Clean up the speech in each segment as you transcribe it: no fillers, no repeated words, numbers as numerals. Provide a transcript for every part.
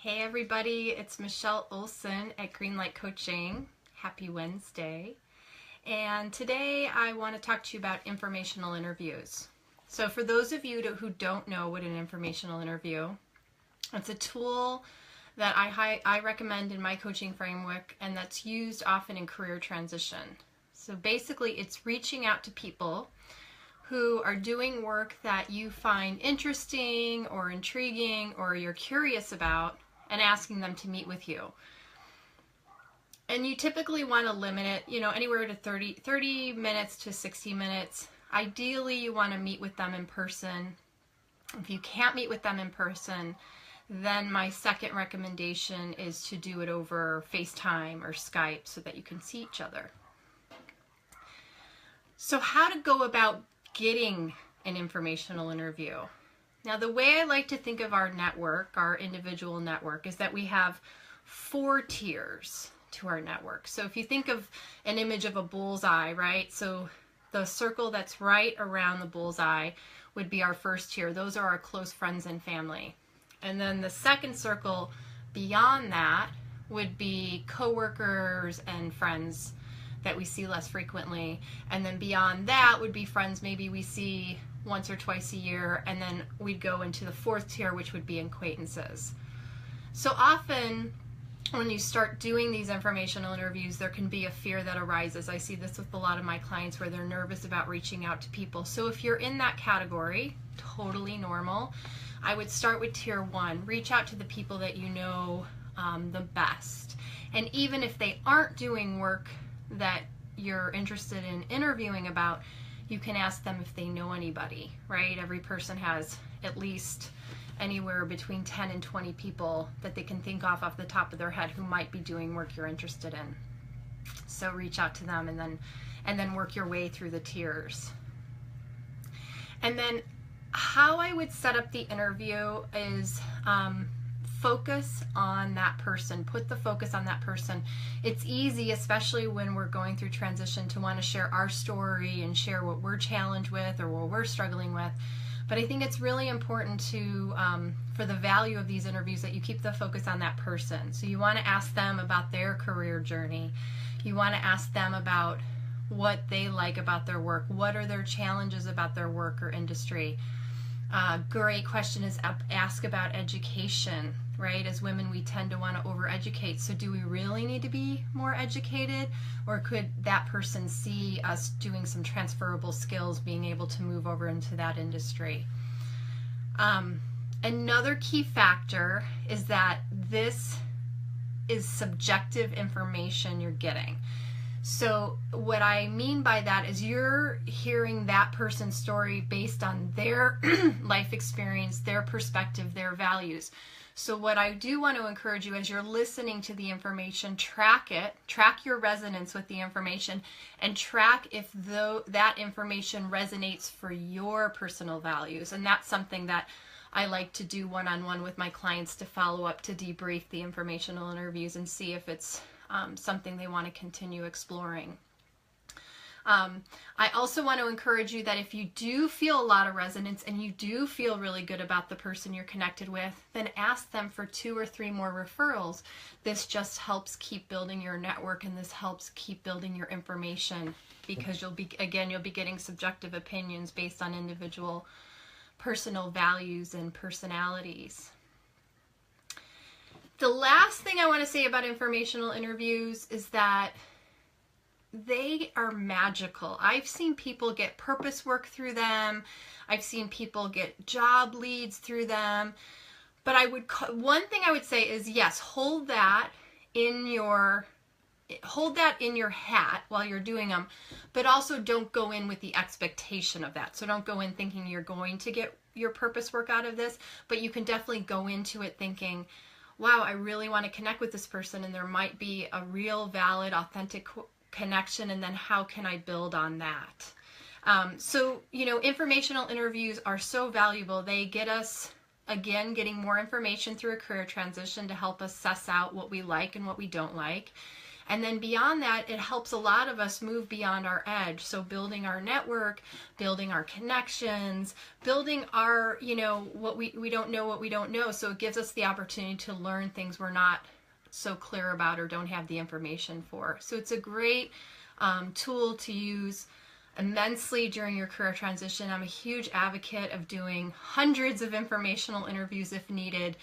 Hey everybody, it's Michelle Olson at Greenlight Coaching. Happy Wednesday. And today I want to talk to you about informational interviews. So for those of you who don't know what an informational interview, it's a tool that I recommend in my coaching framework, and that's used often in career transition. So basically it's reaching out to people who are doing work that you find interesting or intriguing or you're curious about, and asking them to meet with you. And you typically want to limit it, anywhere to 30 minutes to 60 minutes. Ideally, you want to meet with them in person. If you can't meet with them in person, then my second recommendation is to do it over FaceTime or Skype so that you can see each other. So how to go about getting an informational interview? Now, the way I like to think of our network, our individual network, is that we have 4 tiers to our network. So if you think of an image of a bullseye, right? So the circle that's right around the bullseye would be our first tier. Those are our close friends and family. And then the second circle beyond that would be coworkers and friends that we see less frequently. And then beyond that would be friends maybe we see once or twice a year, and then we'd go into the 4th tier, which would be acquaintances. So often when you start doing these informational interviews, there can be a fear that arises. I see this with a lot of my clients where they're nervous about reaching out to people. So if you're in that category, totally normal, I would start with tier 1. Reach out to the people that you know the best. And even if they aren't doing work that you're interested in interviewing about, you can ask them if they know anybody, right? Every person has at least anywhere between 10 and 20 people that they can think off the top of their head who might be doing work you're interested in. So reach out to them and then work your way through the tiers. And then how I would set up the interview is focus on that person. Put the focus on that person. It's easy, especially when we're going through transition, to want to share our story and share what we're challenged with or what we're struggling with. But I think it's really important to, for the value of these interviews, that you keep the focus on that person. So you want to ask them about their career journey. You want to ask them about what they like about their work. What are their challenges about their work or industry? Great question is ask about education, right? As women, we tend to want to overeducate. So do we really need to be more educated? Or could that person see us doing some transferable skills, being able to move over into that industry? Another key factor is that this is subjective information you're getting. So what I mean by that is you're hearing that person's story based on their life experience, their perspective, their values. So what I do want to encourage you as you're listening to the information, track it, track your resonance with the information, and track if that information resonates for your personal values. And that's something that I like to do one-on-one with my clients to follow up, to debrief the informational interviews and see if it's something they want to continue exploring. I also want to encourage you that if you do feel a lot of resonance and you do feel really good about the person you're connected with, then ask them for 2 or 3 more referrals. This just helps keep building your network, and this helps keep building your information, because you'll be getting subjective opinions based on individual personal values and personalities. The last thing I want to say about informational interviews is that they are magical. I've seen people get purpose work through them. I've seen people get job leads through them. But one thing I would say is, yes, hold that in your hat while you're doing them, but also don't go in with the expectation of that. So don't go in thinking you're going to get your purpose work out of this, but you can definitely go into it thinking, wow, I really want to connect with this person, and there might be a real, valid, authentic connection, and then how can I build on that? So, informational interviews are so valuable. They get us, again, getting more information through a career transition to help us suss out what we like and what we don't like. And then beyond that, it helps a lot of us move beyond our edge. So building our network, building our connections, building our, what we don't know what we don't know. So it gives us the opportunity to learn things we're not so clear about or don't have the information for. So it's a great tool to use immensely during your career transition. I'm a huge advocate of doing hundreds of informational interviews if needed.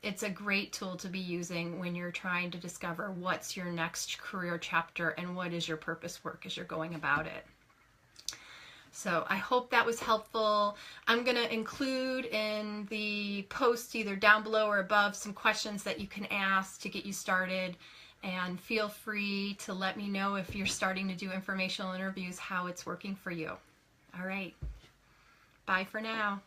It's a great tool to be using when you're trying to discover what's your next career chapter and what is your purpose work as you're going about it. So I hope that was helpful. I'm going to include in the post either down below or above some questions that you can ask to get you started. And feel free to let me know if you're starting to do informational interviews, how it's working for you. All right. Bye for now.